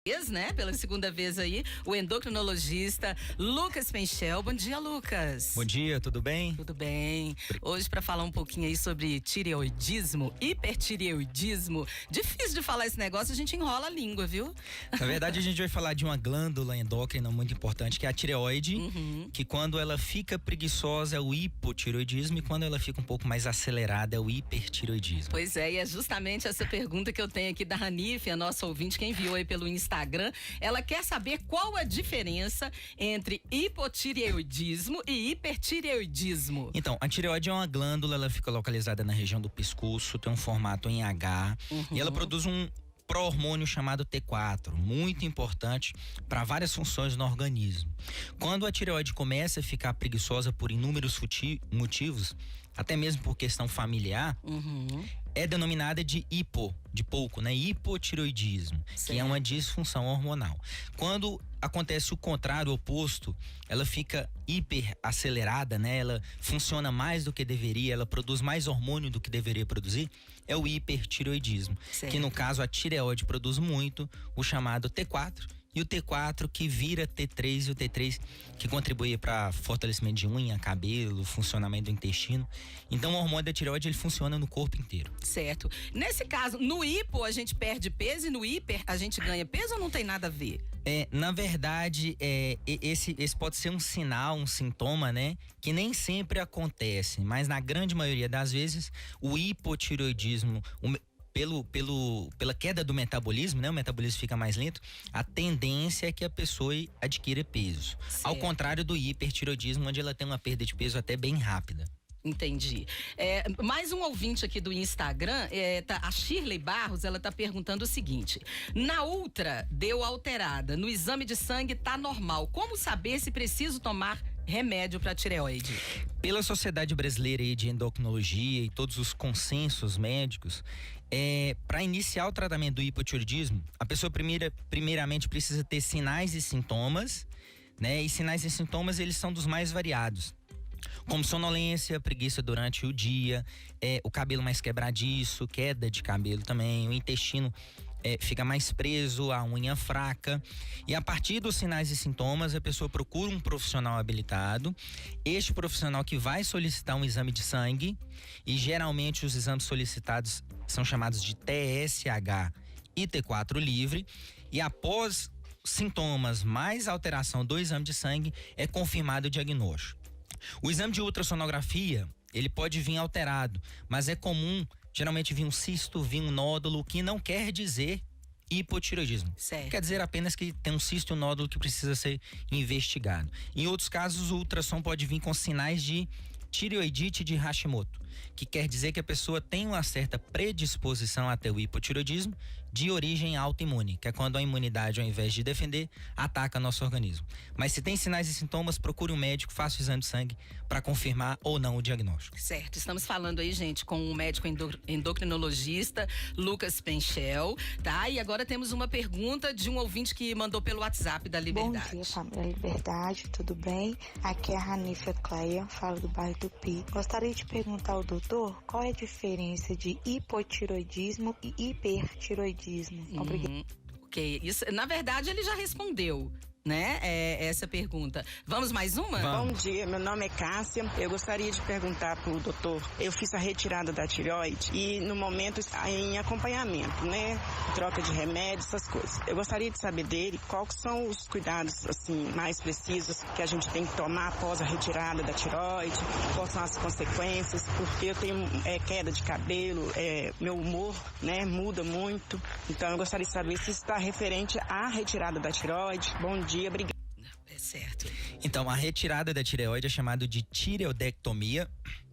né? Pela segunda vez aí, o endocrinologista Lucas Penchel. Bom dia, Lucas. Bom dia, tudo bem? Tudo bem. Hoje para falar um pouquinho aí sobre tireoidismo, hipertireoidismo. Difícil de falar esse negócio, a gente enrola a língua, viu? Na verdade, a gente vai falar de uma glândula endócrina muito importante, que é a tireoide, que quando ela fica preguiçosa é o hipotireoidismo e quando ela fica um pouco mais acelerada é o hipertireoidismo. Pois é, e é justamente essa pergunta que eu tenho aqui da Hanife, a nossa ouvinte, que enviou aí pelo Instagram. Ela quer saber qual a diferença entre hipotireoidismo e hipertireoidismo. Então, a tireoide é uma glândula, ela fica localizada na região do pescoço, tem um formato em H e ela produz um pró-hormônio chamado T4, muito importante para várias funções no organismo. Quando a tireoide começa a ficar preguiçosa por inúmeros motivos, até mesmo por questão familiar, é denominada de pouco, né? Hipotireoidismo, que é uma disfunção hormonal. Quando acontece o contrário, o oposto, ela fica hiperacelerada, né? Ela funciona mais do que deveria, ela produz mais hormônio do que deveria produzir, é o hipertireoidismo. Que no caso a tireoide produz muito, o chamado T4, e o T4 que vira T3 e o T3 que contribui para fortalecimento de unha, cabelo, funcionamento do intestino. Então o hormônio da tireoide ele funciona no corpo inteiro. Certo. Nesse caso, no hipo a gente perde peso e no hiper a gente ganha peso ou não tem nada a ver? Na verdade, esse pode ser um sinal, um sintoma, né? Que nem sempre acontece, mas na grande maioria das vezes o hipotireoidismo, pela queda do metabolismo, né? O metabolismo fica mais lento, a tendência é que a pessoa adquira peso. Certo. Ao contrário do hipertireoidismo, onde ela tem uma perda de peso até bem rápida. Entendi. Mais um ouvinte aqui do Instagram, a Shirley Barros, ela tá perguntando o seguinte: na ultra deu alterada, no exame de sangue tá normal, como saber se preciso tomar remédio para tireoide? Pela Sociedade Brasileira de Endocrinologia e todos os consensos médicos, para iniciar o tratamento do hipotireoidismo, a pessoa primeiramente precisa ter sinais e sintomas, né? E sinais e sintomas, eles são dos mais variados, como sonolência, preguiça durante o dia, o cabelo mais quebradiço, queda de cabelo também, o intestino fica mais preso, a unha fraca. E a partir dos sinais e sintomas, a pessoa procura um profissional habilitado. Este profissional que vai solicitar um exame de sangue, e geralmente os exames solicitados são chamados de TSH e T4 livre. E após sintomas mais alteração do exame de sangue, é confirmado o diagnóstico. O exame de ultrassonografia, ele pode vir alterado, mas é comum geralmente vir um cisto, vir um nódulo, que não quer dizer hipotireoidismo. Certo. Quer dizer apenas que tem um cisto e um nódulo que precisa ser investigado. Em outros casos, o ultrassom pode vir com sinais de tireoidite de Hashimoto, que quer dizer que a pessoa tem uma certa predisposição a ter o hipotireoidismo de origem autoimune, que é quando a imunidade, ao invés de defender, ataca nosso organismo. Mas se tem sinais e sintomas, procure um médico, faça o exame de sangue para confirmar ou não o diagnóstico. Certo, estamos falando aí, gente, com o médico endocrinologista Lucas Penchel, tá? E agora temos uma pergunta de um ouvinte que mandou pelo WhatsApp da Liberdade. Bom dia, família Liberdade, tudo bem? Aqui é a Hanife Cleia, falo do bairro Tupi. Gostaria de perguntar ao doutor qual é a diferença de hipotireoidismo e hipertireoidismo. Obrigada. Ok, isso, na verdade ele já respondeu, né? Essa pergunta. Vamos mais uma? Bom dia, meu nome é Cássia. Eu gostaria de perguntar pro doutor. Eu fiz a retirada da tireoide e no momento em acompanhamento, né? Troca de remédios, essas coisas. Eu gostaria de saber dele quais são os cuidados assim mais precisos que a gente tem que tomar após a retirada da tireoide, quais são as consequências, porque eu tenho queda de cabelo, meu humor, né, muda muito. Então eu gostaria de saber se está referente à retirada da tireoide. Bom dia. Obrigada. Certo. Então, a retirada da tireoide é chamada de tireoidectomia,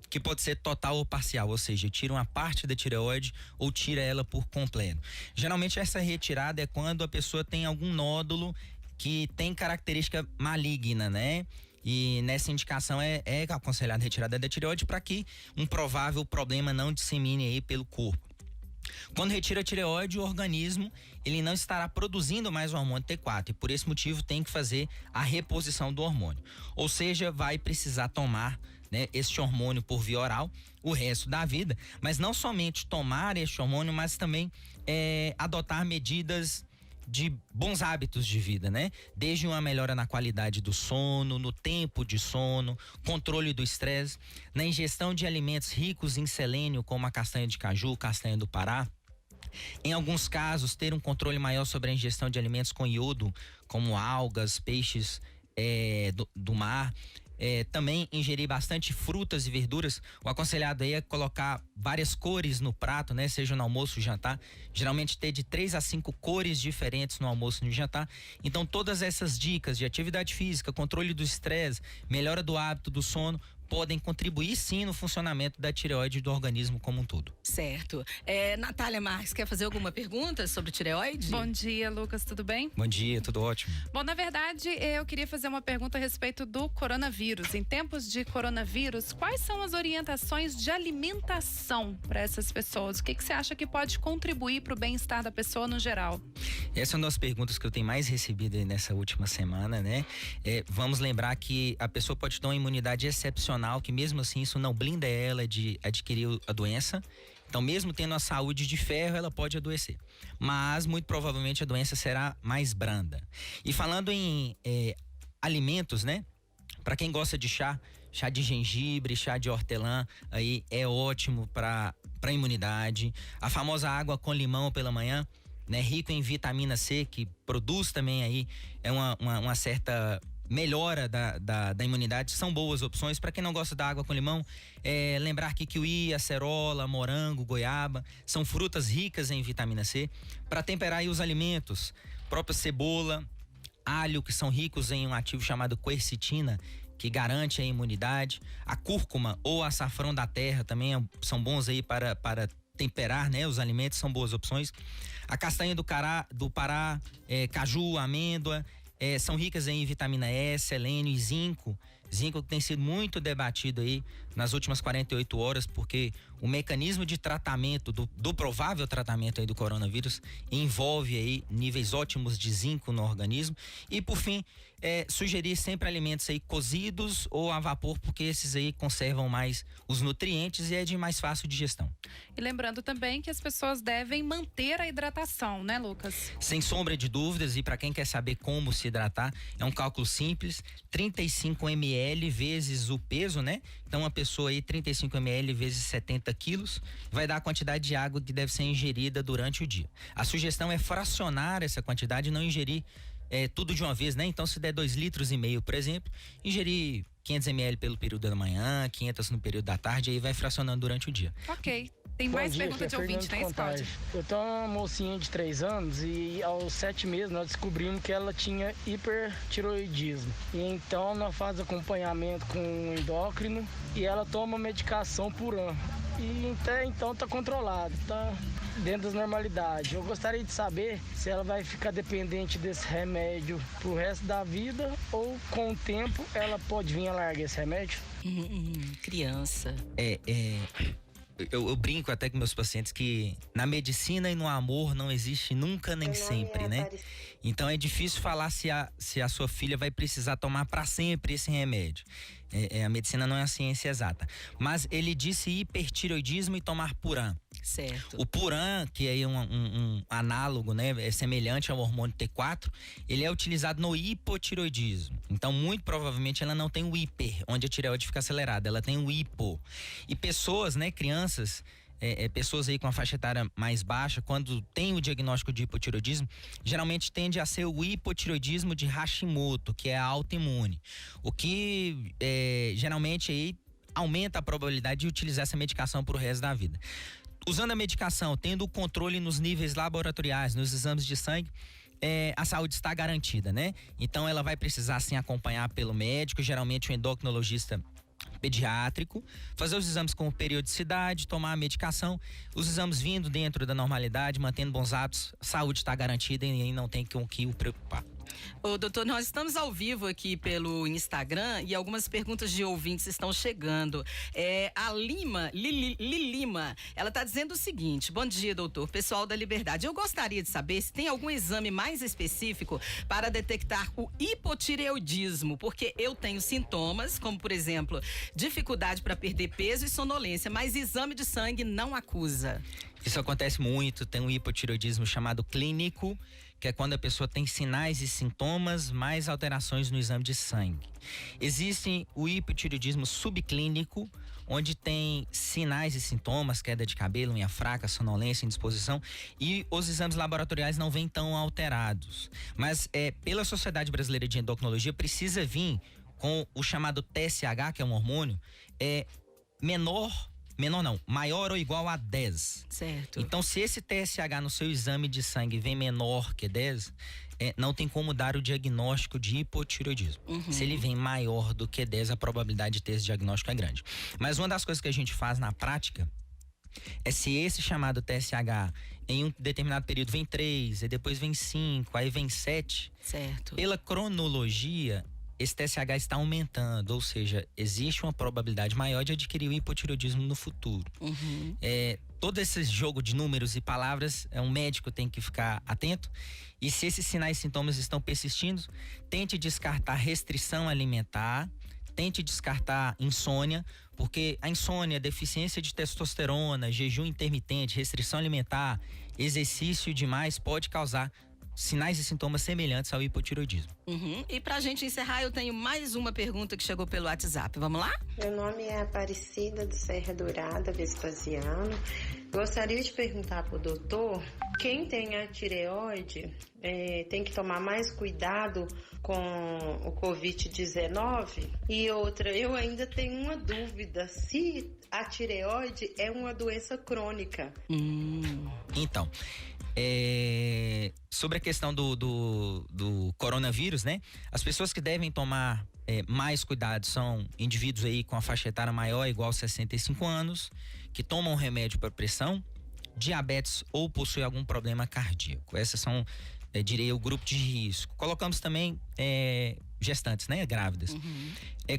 que pode ser total ou parcial, ou seja, tira uma parte da tireoide ou tira ela por completo. Geralmente essa retirada é quando a pessoa tem algum nódulo que tem característica maligna, né? E nessa indicação é aconselhada a retirada da tireoide para que um provável problema não dissemine aí pelo corpo. Quando retira a tireoide, o organismo ele não estará produzindo mais o hormônio T4 e por esse motivo tem que fazer a reposição do hormônio. Ou seja, vai precisar tomar, né, este hormônio por via oral o resto da vida, mas não somente tomar este hormônio, mas também adotar medidas de bons hábitos de vida, né? Desde uma melhora na qualidade do sono, no tempo de sono, controle do estresse, na ingestão de alimentos ricos em selênio, como a castanha de caju, castanha do Pará. Em alguns casos, ter um controle maior sobre a ingestão de alimentos com iodo, como algas, peixes do mar. Também ingerir bastante frutas e verduras. O aconselhado aí é colocar várias cores no prato, né? Seja no almoço ou jantar. Geralmente ter de 3 a 5 cores diferentes no almoço e no jantar. Então todas essas dicas de atividade física, controle do estresse, melhora do hábito do sono, podem contribuir sim no funcionamento da tireoide do organismo como um todo. Certo. Natália Marques, quer fazer alguma pergunta sobre tireoide? Bom dia, Lucas, tudo bem? Bom dia, tudo ótimo. Bom, na verdade, eu queria fazer uma pergunta a respeito do coronavírus. Em tempos de coronavírus, quais são as orientações de alimentação para essas pessoas? O que você acha que pode contribuir para o bem-estar da pessoa no geral? Essa é uma das perguntas que eu tenho mais recebido aí nessa última semana, né? Vamos lembrar que a pessoa pode ter uma imunidade excepcional, que mesmo assim isso não blinda ela de adquirir a doença. Então, mesmo tendo a saúde de ferro, ela pode adoecer. Mas, muito provavelmente, a doença será mais branda. E falando em alimentos, né? Para quem gosta de chá de gengibre, chá de hortelã, aí é ótimo para imunidade. A famosa água com limão pela manhã, né? Rico em vitamina C, que produz também aí uma certa melhora da imunidade. São boas opções. Para quem não gosta da água com limão, lembrar que kiwi, acerola, morango, goiaba são frutas ricas em vitamina C. Para temperar aí os alimentos, própria cebola, alho, que são ricos em um ativo chamado quercetina, que garante a imunidade. A cúrcuma ou açafrão da terra também são bons aí para temperar, né, os alimentos, são boas opções. A castanha do Pará, caju, amêndoa, são ricas em vitamina E, selênio e zinco. Zinco que tem sido muito debatido aí nas últimas 48 horas, porque o mecanismo de tratamento, do provável tratamento aí do coronavírus, envolve aí níveis ótimos de zinco no organismo. E por fim, sugerir sempre alimentos aí cozidos ou a vapor, porque esses aí conservam mais os nutrientes e é de mais fácil digestão. E lembrando também que as pessoas devem manter a hidratação, né, Lucas? Sem sombra de dúvidas, e para quem quer saber como se hidratar, é um cálculo simples: 35 ml vezes o peso, né? Então uma pessoa aí, 35 ml vezes 70 quilos, vai dar a quantidade de água que deve ser ingerida durante o dia. A sugestão é fracionar essa quantidade e não ingerir tudo de uma vez, né? Então, se der 2,5 litros, por exemplo, ingerir 500 ml pelo período da manhã, 500 no período da tarde, aí vai fracionando durante o dia. Ok. Tem mais pergunta de ouvinte, né, Spaldi? Eu tenho uma mocinha de 3 anos e aos 7 meses nós descobrimos que ela tinha hipertiroidismo. E então nós fazemos acompanhamento com um endócrino e ela toma medicação por ano. E até então tá controlado, tá dentro das normalidades. Eu gostaria de saber se ela vai ficar dependente desse remédio pro resto da vida ou com o tempo ela pode vir a largar esse remédio. Criança. Eu brinco até com meus pacientes que na medicina e no amor não existe nunca nem sempre, né? Então é difícil falar se a sua filha vai precisar tomar para sempre esse remédio. A medicina não é a ciência exata. Mas ele disse hipertiroidismo e tomar Puran. Certo. O Puran, que é um análogo, né? É semelhante ao hormônio T4, ele é utilizado no hipotiroidismo. Então, muito provavelmente, ela não tem o hiper, onde a tireoide fica acelerada. Ela tem o hipo. E pessoas, né? Crianças, pessoas aí com a faixa etária mais baixa, quando tem o diagnóstico de hipotiroidismo, geralmente tende a ser o hipotiroidismo de Hashimoto, que é autoimune. O que geralmente aí aumenta a probabilidade de utilizar essa medicação pro resto da vida. Usando a medicação, tendo o controle nos níveis laboratoriais, nos exames de sangue, a saúde está garantida, né? Então ela vai precisar sim acompanhar pelo médico, geralmente o endocrinologista pediátrico, fazer os exames com periodicidade, tomar a medicação, os exames vindo dentro da normalidade, mantendo bons hábitos, a saúde está garantida e aí não tem com o que o preocupar. Ô, doutor, nós estamos ao vivo aqui pelo Instagram e algumas perguntas de ouvintes estão chegando. A Lilima, ela está dizendo o seguinte: bom dia, doutor, pessoal da Liberdade. Eu gostaria de saber se tem algum exame mais específico para detectar o hipotireoidismo, porque eu tenho sintomas, como por exemplo, dificuldade para perder peso e sonolência, mas exame de sangue não acusa. Isso acontece muito, tem um hipotireoidismo chamado clínico, que é quando a pessoa tem sinais e sintomas, mais alterações no exame de sangue. Existe o hipotireoidismo subclínico, onde tem sinais e sintomas, queda de cabelo, unha fraca, sonolência, indisposição, e os exames laboratoriais não vêm tão alterados. Mas pela Sociedade Brasileira de Endocrinologia precisa vir com o chamado TSH, que é um hormônio, maior ou igual a 10. Certo. Então, se esse TSH no seu exame de sangue vem menor que 10, não tem como dar o diagnóstico de hipotireoidismo. Se ele vem maior do que 10, a probabilidade de ter esse diagnóstico é grande. Mas uma das coisas que a gente faz na prática é, se esse chamado TSH em um determinado período vem 3, e depois vem 5, aí vem 7. Certo. Pela cronologia, esse TSH está aumentando, ou seja, existe uma probabilidade maior de adquirir o hipotireoidismo no futuro. Todo esse jogo de números e palavras, um médico tem que ficar atento. E se esses sinais e sintomas estão persistindo, tente descartar restrição alimentar, tente descartar insônia, porque a insônia, deficiência de testosterona, jejum intermitente, restrição alimentar, exercício demais pode causar sinais e sintomas semelhantes ao hipotireoidismo. E pra gente encerrar, eu tenho mais uma pergunta que chegou pelo WhatsApp. Vamos lá? Meu nome é Aparecida do Serra Dourada, Vespasiano. Gostaria de perguntar pro doutor, quem tem a tireoide tem que tomar mais cuidado com o Covid-19? E outra, eu ainda tenho uma dúvida, se a tireoide é uma doença crônica. Então, sobre a questão do coronavírus, né? As pessoas que devem tomar mais cuidado são indivíduos aí com a faixa etária maior, igual a 65 anos, que tomam remédio para pressão, diabetes ou possuem algum problema cardíaco. Essas são, direi, o grupo de risco. Colocamos também gestantes, né? Grávidas.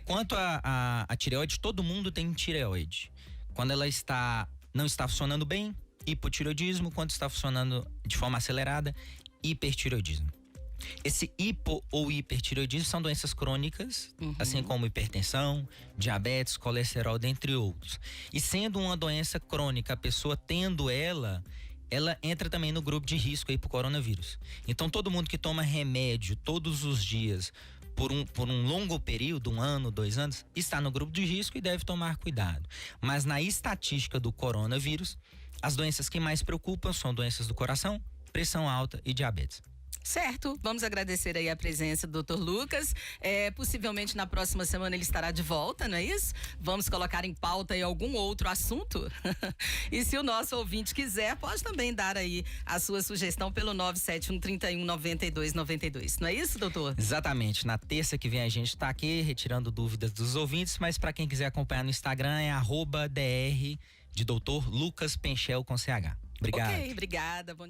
Quanto a tireoide, todo mundo tem tireoide. Quando ela não está funcionando bem, hipotireoidismo. Quando está funcionando de forma acelerada, hipertireoidismo. Esse hipo ou hipertireoidismo são doenças crônicas, assim como hipertensão, diabetes, colesterol, dentre outros. E sendo uma doença crônica, a pessoa tendo ela entra também no grupo de risco aí pro coronavírus. Então, todo mundo que toma remédio todos os dias por um longo período, 1 ano, 2 anos, está no grupo de risco e deve tomar cuidado. Mas na estatística do coronavírus, as doenças que mais preocupam são doenças do coração, pressão alta e diabetes. Certo, vamos agradecer aí a presença do Dr. Lucas. Possivelmente na próxima semana ele estará de volta, não é isso? Vamos colocar em pauta aí algum outro assunto. E se o nosso ouvinte quiser, pode também dar aí a sua sugestão pelo 971319292. Não é isso, doutor? Exatamente. Na terça que vem a gente está aqui retirando dúvidas dos ouvintes, mas para quem quiser acompanhar no Instagram é @dr de Dr. Lucas Penchel com CH. Obrigado. Ok, obrigada. Bom